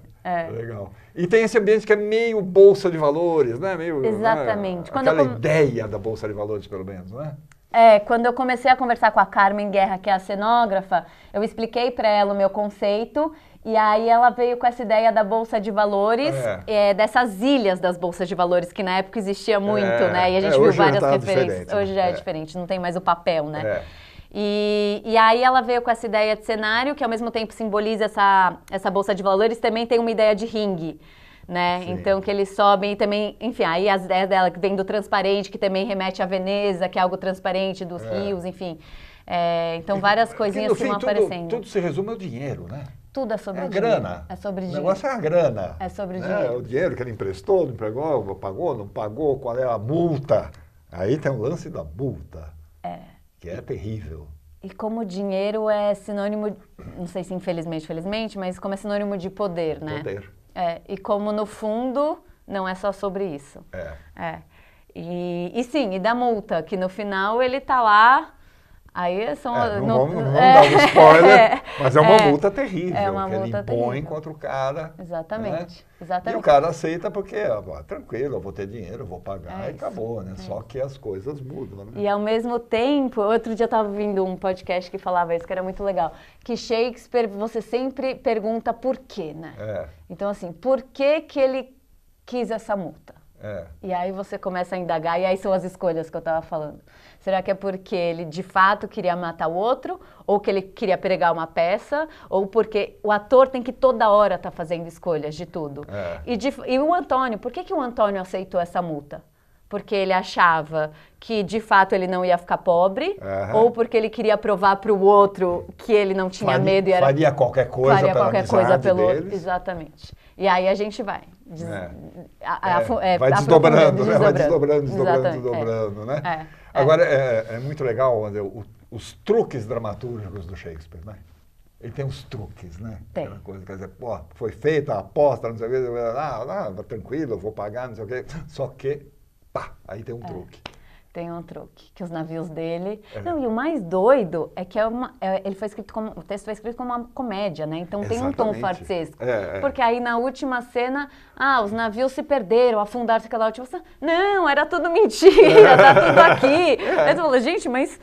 Legal. E tem esse ambiente que é meio bolsa de valores, né? Exatamente. Aquela ideia da bolsa de valores, pelo menos, né? Quando eu comecei a conversar com a Carmen Guerra, que é a cenógrafa, eu expliquei para ela o meu conceito e aí ela veio com essa ideia da bolsa de valores, dessas ilhas das bolsas de valores, que na época existia muito, né? E a gente viu várias referências. Hoje já é diferente, não tem mais o papel, né? E aí ela veio com essa ideia de cenário, que ao mesmo tempo simboliza essa bolsa de valores, também tem uma ideia de ringue, né? Sim. Então que eles sobem e também, enfim, aí as ideias dela que vem do transparente, que também remete à Veneza, que é algo transparente dos rios, enfim. Então várias coisinhas que vão aparecendo. Tudo se resume ao dinheiro, né? Tudo é sobre dinheiro. Grana. É sobre dinheiro. O negócio é a grana. É sobre dinheiro. É o dinheiro que ele emprestou, não empregou, pagou, não pagou, qual é a multa. Aí tem o lance da multa. Que é terrível. E como dinheiro é sinônimo, não sei se infelizmente, felizmente, mas como é sinônimo de poder, né? Poder. E como no fundo não é só sobre isso. E sim, e da multa, que no final ele tá lá, aí são... não vamos dar um spoiler, mas é uma multa terrível, é uma que multa ele impõe terrível. contra o cara. Exatamente, né? exatamente. E o cara aceita porque, tranquilo, eu vou ter dinheiro, eu vou pagar e acabou, né? Só que as coisas mudam, né? E ao mesmo tempo, outro dia eu estava ouvindo um podcast que falava isso, que era muito legal, que Shakespeare, você sempre pergunta por quê, né? Então assim, por que ele quis essa multa? E aí você começa a indagar, e aí são as escolhas que eu estava falando. Será que é porque ele de fato queria matar o outro? Ou que ele queria pregar uma peça? Ou porque o ator tem que toda hora estar fazendo escolhas de tudo? E o Antônio, por que o Antônio aceitou essa multa? Porque ele achava que de fato ele não ia ficar pobre? Ou porque ele queria provar para o outro que ele não tinha medo e era... Faria qualquer coisa pelo outro. Exatamente. E aí a gente vai. Vai desdobrando, né? Agora, é muito legal os truques dramaturgicos do Shakespeare, né? Ele tem uns truques, né? Tem. Aquela coisa, quer dizer, foi feita a aposta, não sei o quê, tranquilo, eu vou pagar, não sei o quê. Só que, aí tem um truque. Tem um truque, que os navios dele... Não, e o mais doido é que ele foi escrito como... O texto foi escrito como uma comédia, né? Então tem um tom farsesco. Porque aí na última cena, os navios se perderam, afundaram-se aquela última cena. Não, era tudo mentira, tá tudo aqui. Aí tu falou, gente, mas...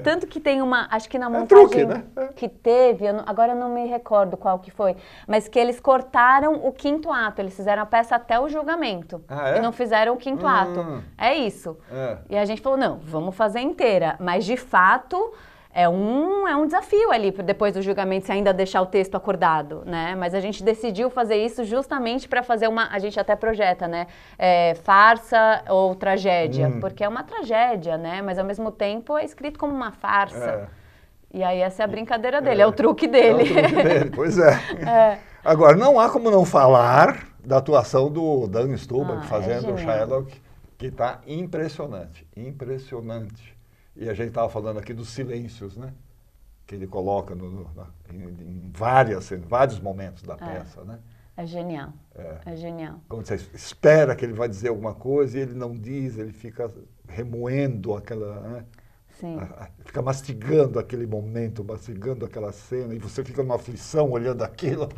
Tanto que tem uma... Acho que na montagem truque, né? que teve, agora eu não me recordo qual que foi, mas que eles cortaram o 5º ato. Eles fizeram a peça até o julgamento. E não fizeram o 5º ato. É isso. E a gente falou, não, vamos fazer inteira. Mas, de fato, é um desafio ali, depois do julgamento, se ainda deixar o texto acordado, né? Mas a gente decidiu fazer isso justamente para fazer a gente até projeta, né? Farsa ou tragédia. Porque é uma tragédia, né? Mas, ao mesmo tempo, é escrito como uma farsa. E aí essa é a brincadeira dele, é o truque dele. É o truque dele, pois é. Agora, não há como não falar da atuação do Dan Stulberg fazendo o Shylock. que está impressionante, impressionante. E a gente estava falando aqui dos silêncios, né? Que ele coloca em vários momentos da peça, né? É genial, é genial. Como você espera que ele vai dizer alguma coisa e ele não diz, ele fica remoendo aquela... Né? Sim. Fica mastigando aquele momento, mastigando aquela cena, e você fica numa aflição olhando aquilo.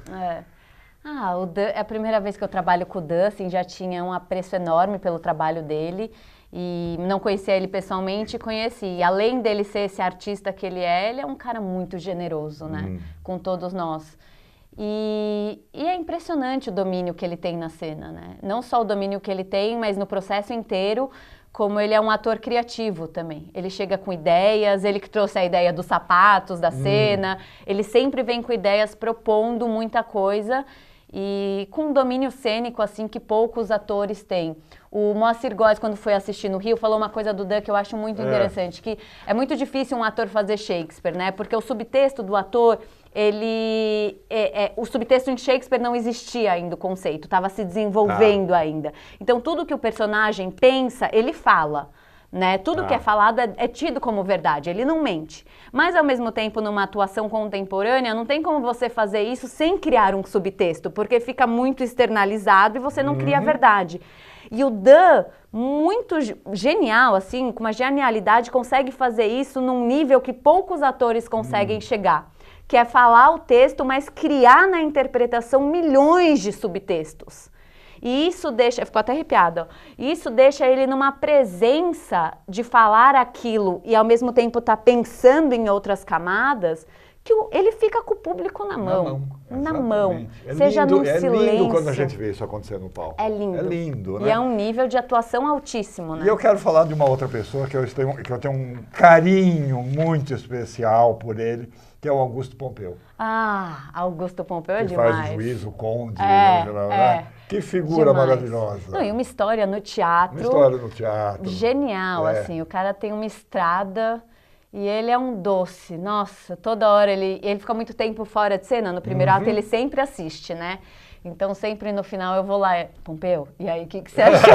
O Dan, é a primeira vez que eu trabalho com o Dan, assim, já tinha um apreço enorme pelo trabalho dele, e não conhecia ele pessoalmente, conheci. E além dele ser esse artista que ele é um cara muito generoso, né, com todos nós. E é impressionante o domínio que ele tem na cena, né? Não só o domínio que ele tem, mas no processo inteiro, como ele é um ator criativo também. Ele chega com ideias, ele que trouxe a ideia dos sapatos, da cena, ele sempre vem com ideias propondo muita coisa e com um domínio cênico, assim, que poucos atores têm. O Moacir Góes, quando foi assistir no Rio, falou uma coisa do Dan que eu acho muito interessante, que é muito difícil um ator fazer Shakespeare, né? Porque o subtexto do ator, o subtexto em Shakespeare não existia ainda o conceito, estava se desenvolvendo ainda. Então, tudo que o personagem pensa, ele fala. Né? Tudo que é falado é tido como verdade, ele não mente. Mas, ao mesmo tempo, numa atuação contemporânea, não tem como você fazer isso sem criar um subtexto, porque fica muito externalizado e você não cria a verdade. E o Dan, muito genial, assim, com uma genialidade, consegue fazer isso num nível que poucos atores conseguem chegar. Que é falar o texto, mas criar na interpretação milhões de subtextos. E isso deixa, ficou até arrepiada, isso deixa ele numa presença de falar aquilo e ao mesmo tempo tá pensando em outras camadas, que ele fica com o público na mão. Na mão. Seja num silêncio. É lindo quando a gente vê isso acontecer no palco. É lindo. É lindo, né? E é um nível de atuação altíssimo, né? E eu quero falar de uma outra pessoa que eu tenho um carinho muito especial por ele, que é o Augusto Pompeu. Augusto Pompeu é que demais. Faz o Juiz, o Conde, né? Que figura maravilhosa. Não, e uma história no teatro. Uma história no teatro. Genial, assim. O cara tem uma estrada e ele é um doce. Nossa, toda hora ele fica muito tempo fora de cena. No primeiro ato ele sempre assiste, né? Então, sempre no final eu vou lá, Pompeu, e aí, o que você achou?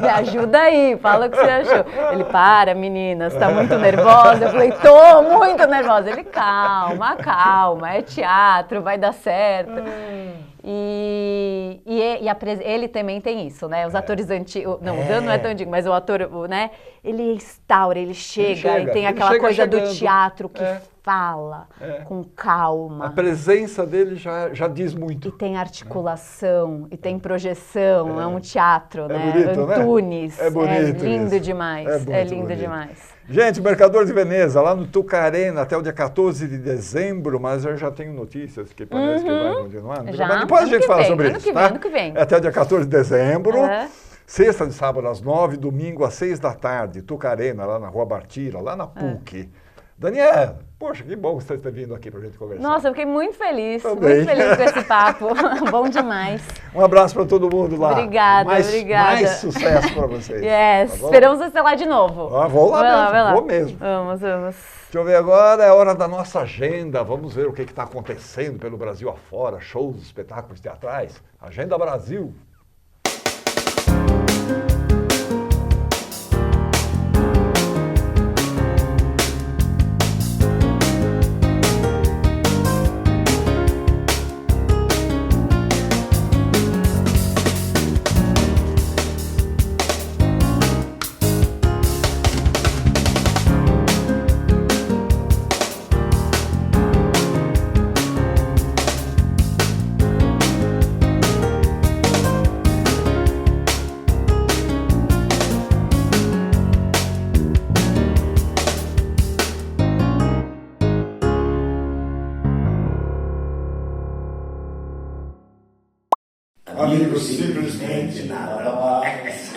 Me ajuda aí, fala o que você achou. Ele, para, menina, você tá muito nervosa? Eu falei, tô muito nervosa. Ele, calma, é teatro, vai dar certo. Ele também tem isso, né? Os atores antigos, não, o Dan não é tão antigo, mas o ator, né? Ele instaura, ele chega e tem aquela coisa chegando do teatro que fala com calma. A presença dele já diz muito. E tem articulação, e tem projeção, é um teatro, né? Bonito, Antunes, né? É bonito. É lindo demais, é lindo bonito. Demais. Gente, Mercador de Veneza, lá no Tucarena, até o dia 14 de dezembro, mas eu já tenho notícias que parece que vai continuar. Mas depois a gente fala sobre isso, tá? Ano que vem. Até o dia 14 de dezembro. Sexta de sábado às 9, domingo às 6 da tarde, Tucarena, lá na Rua Bartira, lá na PUC. Daniel, poxa, que bom que você está vindo aqui para a gente conversar. Nossa, eu fiquei muito feliz. Também. Muito feliz com esse papo. Bom demais. Um abraço para todo mundo lá. Obrigada. Mais sucesso para vocês. Yes. Tá, esperamos você lá de novo. Vou lá, vou mesmo. Vamos. Deixa eu ver agora, é hora da nossa agenda. Vamos ver o que está acontecendo pelo Brasil afora. Shows, espetáculos teatrais. Agenda Brasil. Amigo, simplesmente nada mais.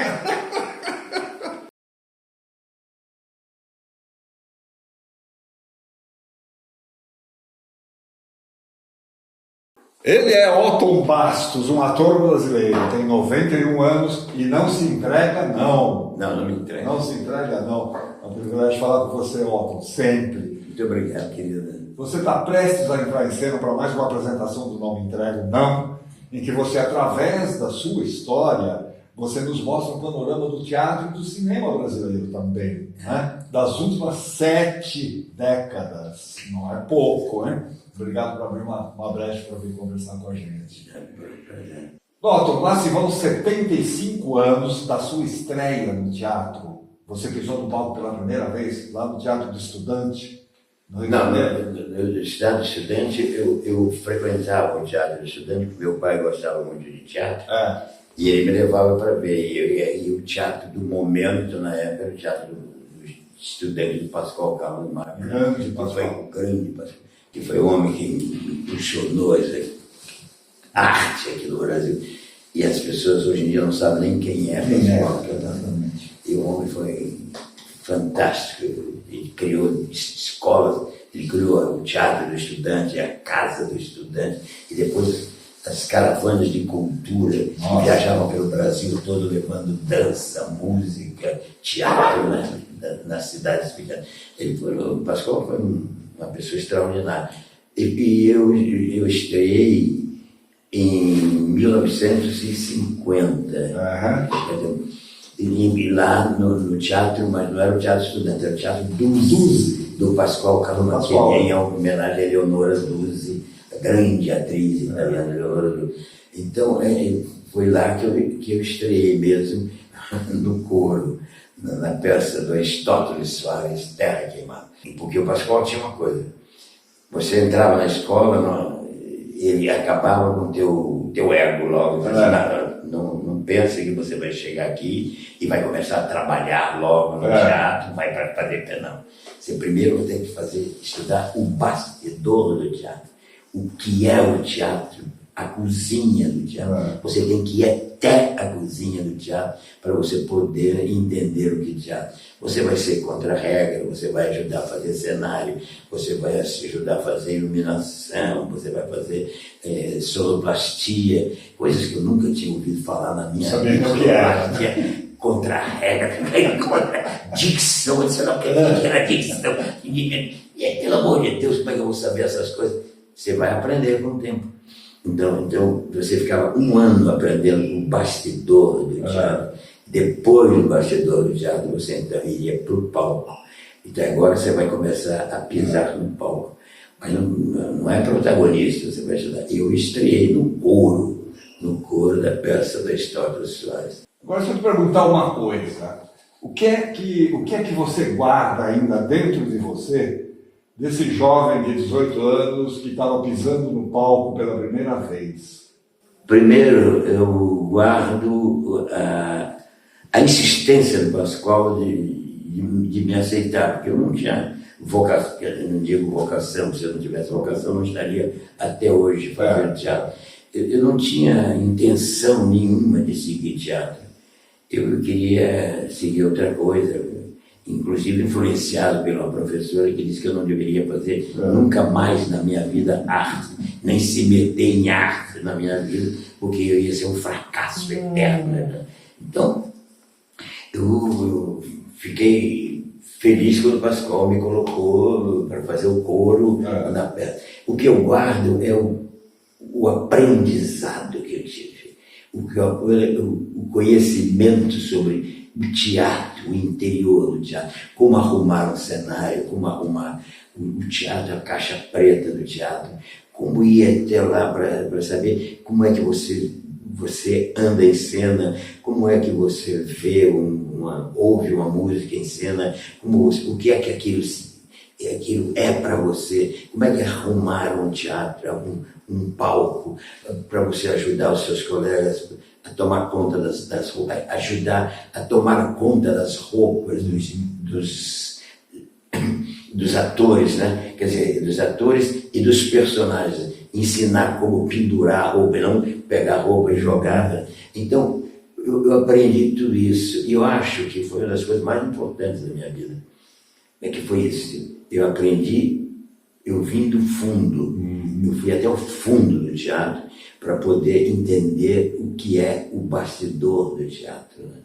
Ele é Otton Bastos, um ator brasileiro, tem 91 anos e não se entrega, não. Não me entrega. Não se entrega, não. É um privilégio falar com você, Otton, sempre. Muito obrigado, querida. Você está prestes a entrar em cena para mais uma apresentação do Não Me Entrego, Não, em que você, através da sua história, você nos mostra um panorama do teatro e do cinema brasileiro também, né? Das últimas 7 décadas. Não é pouco, hein? Obrigado por abrir uma brecha para vir conversar com a gente. Doutor, lá se vão 75 anos da sua estreia no teatro. Você pisou no palco pela primeira vez, lá no Teatro do Estudante? No Teatro do Estudante, eu frequentava o Teatro do Estudante, porque meu pai gostava muito de teatro. E ele me levava para ver. E o teatro do momento, na época, era o Teatro do Estudante do Pascoal Carlos Magno. Grande Pascoal. Que foi o homem que impulsionou essa arte aqui no Brasil. E as pessoas hoje em dia não sabem nem quem é. Exatamente. E o homem foi fantástico. Ele criou escolas, ele criou o Teatro do Estudante, a Casa do Estudante, e depois as caravanas de cultura que viajavam pelo Brasil todo levando dança, música, teatro, né, nas cidades pequenas. O Pascoal foi uma pessoa extraordinária. E eu estreiei em 1950. E lá no teatro, mas não era o Teatro Estudante, era o Teatro do Pascoal Carlos, que é em homenagem a Eleonora Duzzi, a grande atriz italiana Eleonora Duzzi. Então, foi lá que eu estreiei mesmo no coro, na peça do Aristóteles Soares, Terra Queimada. Porque o Pascoal tinha uma coisa, você entrava na escola, ele acabava com o teu ego logo, não pense que você vai chegar aqui e vai começar a trabalhar logo no teatro, vai para fazer não. Você primeiro tem que estudar o bastidor do teatro, o que é o teatro, a cozinha do teatro. Você tem que ir até a cozinha do teatro para você poder entender o que é teatro. Você vai ser contra a regra, você vai ajudar a fazer cenário, você vai ajudar a fazer iluminação, você vai fazer sonoplastia, coisas que eu nunca tinha ouvido falar na minha vida. Sonoplastia, contra a regra, contra a dicção, eu disse, não, que era dicção. E pelo amor de Deus, como é que eu vou saber essas coisas? Você vai aprender com o tempo. Então você ficava 1 ano aprendendo o bastidor do teatro. Depois do bastidor do teatro, você então iria para o palco. Então agora você vai começar a pisar no palco. Mas não é protagonista, você vai estudar. Eu estreiei no coro da peça da Aristóteles Soares. Agora, deixa eu te perguntar uma coisa. O que é que você guarda ainda dentro de você desse jovem de 18 anos que estava pisando no palco pela primeira vez? Primeiro, eu guardo a insistência do Pascoal de me aceitar, porque eu não tinha vocação, eu não digo vocação, se eu não tivesse vocação, eu não estaria até hoje fazendo teatro. Eu não tinha intenção nenhuma de seguir teatro. Eu queria seguir outra coisa, inclusive influenciado pela professora que disse que eu não deveria fazer nunca mais na minha vida arte, nem se meter em arte na minha vida, porque eu ia ser um fracasso eterno. Né? Então, eu fiquei feliz quando o Pascoal me colocou para fazer o coro na peça. O que eu guardo é o aprendizado que eu tive, o conhecimento sobre o teatro, o interior do teatro, como arrumar um cenário, como arrumar o teatro, a caixa preta do teatro, como ir até lá para saber como é que você anda em cena, como é que você vê ouve uma música em cena, o que é que aquilo é para você, como é que é arrumar um teatro, um palco, para você ajudar os seus colegas a tomar conta das roupas, ajudar a tomar conta das roupas dos atores, né? Quer dizer, dos atores e dos personagens, ensinar como pendurar a roupa, não pegar a roupa e jogar. Então, eu aprendi tudo isso, e eu acho que foi uma das coisas mais importantes da minha vida. É que foi isso, eu aprendi, eu vim do fundo, eu fui até o fundo do teatro para poder entender o que é o bastidor do teatro. Né?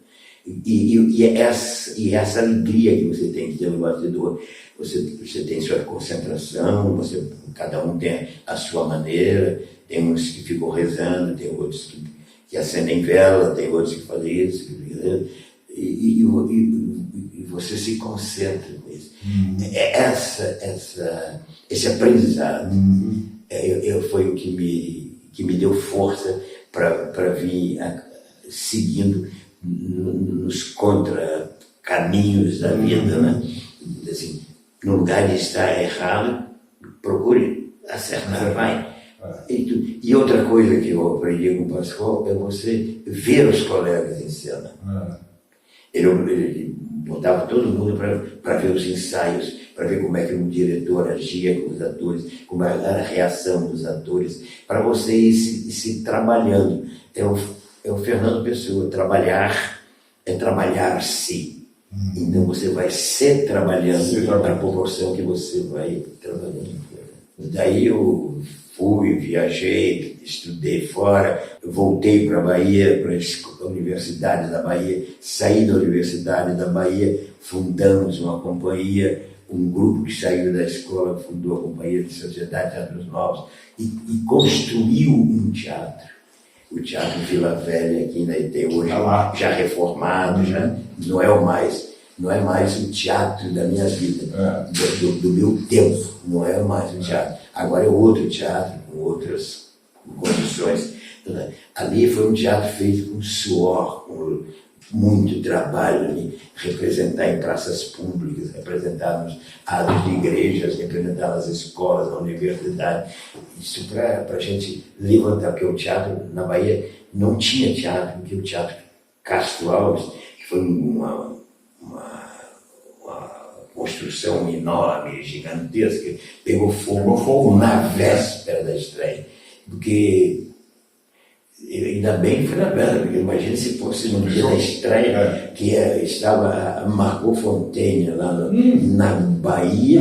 E essa alegria que você tem de ter no bastidor, você tem sua concentração, cada um tem a sua maneira, tem uns que ficam rezando, tem outros que acendem vela, tem outros que fazem isso, e você se concentra com isso. Esse aprendizado foi o que me deu força para vir seguindo nos contra-caminhos da vida, né? Assim, no lugar de estar errado, procure acertar, vai. E outra coisa que eu aprendi com o Pascoal é você ver os colegas em cena. Ele botava todo mundo para ver os ensaios, para ver como é que um diretor agia com os atores, como era a reação dos atores, para você ir se trabalhando. É o Fernando Pessoa, trabalhar é trabalhar-se. Então você vai se trabalhando na proporção que você vai trabalhando. Daí eu fui, viajei, estudei fora, voltei para a Bahia, para a Universidade da Bahia, saí da Universidade da Bahia, fundamos uma companhia, um grupo que saiu da escola, fundou a Companhia de Sociedade de Teatros Novos e construiu um teatro. O Teatro Vila Velha, que ainda tem hoje, já reformado, já não é mais o teatro da minha vida, do meu tempo, não é mais o teatro. Agora é outro teatro, com outras condições. Ali foi um teatro feito com suor, com muito trabalho de representar em praças públicas, representar nos atos de igrejas, representar nas escolas, na universidade. Isso para a gente levantar, porque o teatro na Bahia não tinha teatro, porque o Teatro Castro Alves, que foi uma construção enorme, gigantesca, pegou fogo na véspera da estreia. Porque, ainda bem que foi na véspera, porque imagina se fosse no dia da estreia, que estava a Margot Fontaine lá na Bahia,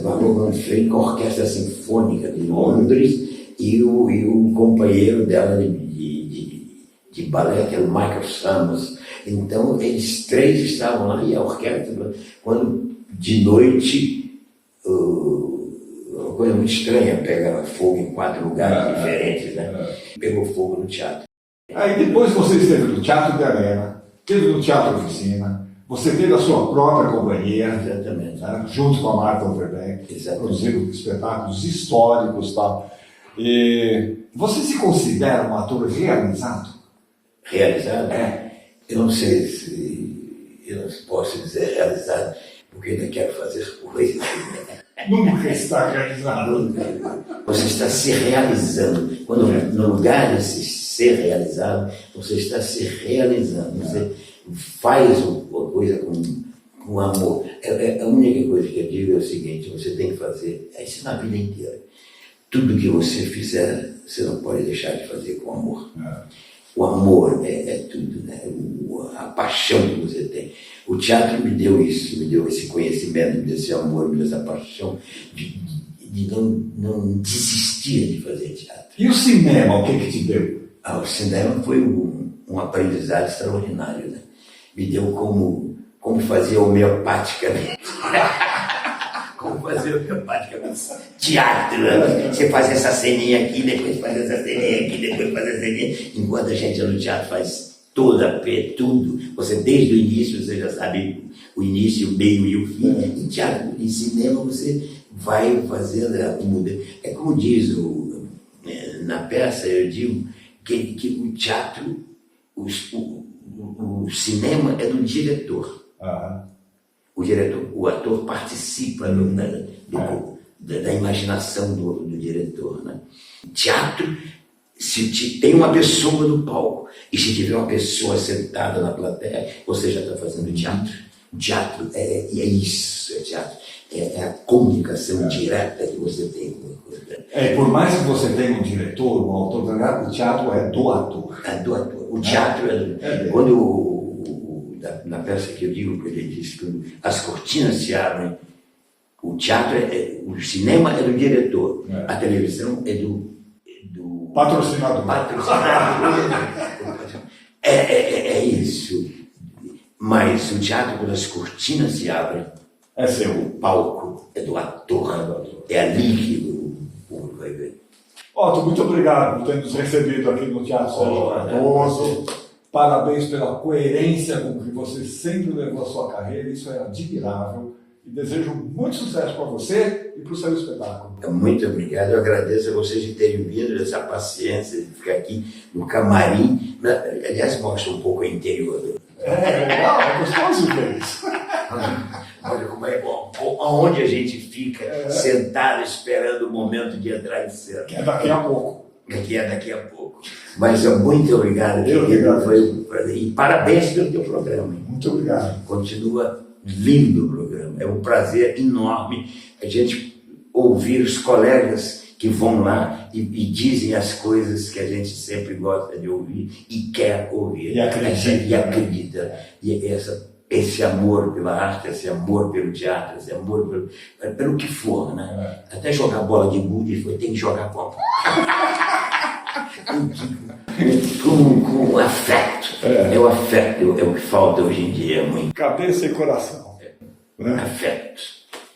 Margot Fontaine com a Orquestra Sinfônica de Londres, e o companheiro dela de balé, que era o Michael Summers. Então, eles três estavam lá, e a orquestra, quando de noite, uma coisa muito estranha, pega fogo em 4 lugares diferentes, né? Pegou fogo no teatro. Aí depois você esteve no Teatro de Arena, esteve no Teatro Oficina, você teve a sua própria companhia, Exatamente. Né? Junto com a Marta Overbeck, produzindo espetáculos históricos e tal. E você se considera um ator realizado? Realizado? Eu não sei se eu não posso dizer realizado, porque ainda quero fazer coisas. Nunca está realizado. Você está se realizando. Quando no lugar de ser realizado, você está se realizando. Você faz uma coisa com amor. A única coisa que eu digo é o seguinte: você tem que fazer isso na vida inteira. Tudo que você fizer, você não pode deixar de fazer com amor. O amor é tudo, né? A paixão que você tem. O teatro me deu isso, me deu esse conhecimento, me deu esse amor, me deu essa paixão de não desistir de fazer teatro. E o cinema, o que te deu? O cinema foi um aprendizado extraordinário, né? Me deu como fazer homeopaticamente. Como fazer homeopaticamente. Teatro, né? Você faz essa ceninha aqui, depois faz essa ceninha aqui, depois faz essa ceninha. Enquanto a gente no teatro faz tudo. Você desde o início, você já sabe o início, o meio e o fim. Em teatro, em cinema, você vai fazendo a mudança. É como diz na peça, eu digo que o teatro, o cinema é do diretor. O ator participa da imaginação do diretor, né? Teatro, se tem uma pessoa no palco e se tiver uma pessoa sentada na plateia, você já está fazendo teatro. O teatro é isso, é teatro. É a comunicação direta que você tem com a coisa. Por mais que você tenha um diretor, um autor, o teatro é do ator. É do ator. O teatro quando na peça que eu digo, que ele diz que as cortinas se abrem, o teatro o cinema é do diretor, a televisão é do patrocinador. É isso. Mas o teatro, quando as cortinas se abrem, o palco é do ator. É ali que o público vai ver. Otto, muito obrigado por ter nos recebido aqui no Teatro Sérgio Cardoso. Parabéns pela coerência com que você sempre levou a sua carreira, isso é admirável. E desejo muito sucesso para você e para o seu espetáculo. Muito obrigado, eu agradeço a vocês de terem vindo, essa paciência de ficar aqui no camarim. Aliás, mostra um pouco o interior. É legal, é gostoso ver isso. Olha como é bom, onde a gente fica sentado esperando o momento de entrar em cena. Que é daqui a pouco. Daqui a pouco. Mas muito obrigado, querido. Foi um prazer. E parabéns pelo teu programa. Hein? Muito obrigado. Continua lindo o programa. É um prazer enorme a gente ouvir os colegas que vão lá e dizem as coisas que a gente sempre gosta de ouvir e quer ouvir. E acredita. E esse amor pela arte, esse amor pelo teatro, esse amor pelo que for, né? Até jogar bola de gude, tem que jogar bola. com afeto. É o afeto, é o que falta hoje em dia muito. Cabeça e coração. Afeto.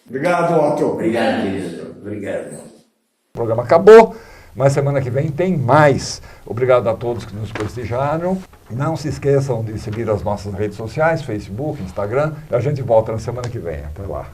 Obrigado, Otto. Obrigado, querido. Obrigado. O programa acabou, mas semana que vem tem mais. Obrigado a todos que nos prestigiaram. Não se esqueçam de seguir as nossas redes sociais, Facebook, Instagram. A gente volta na semana que vem. Até lá.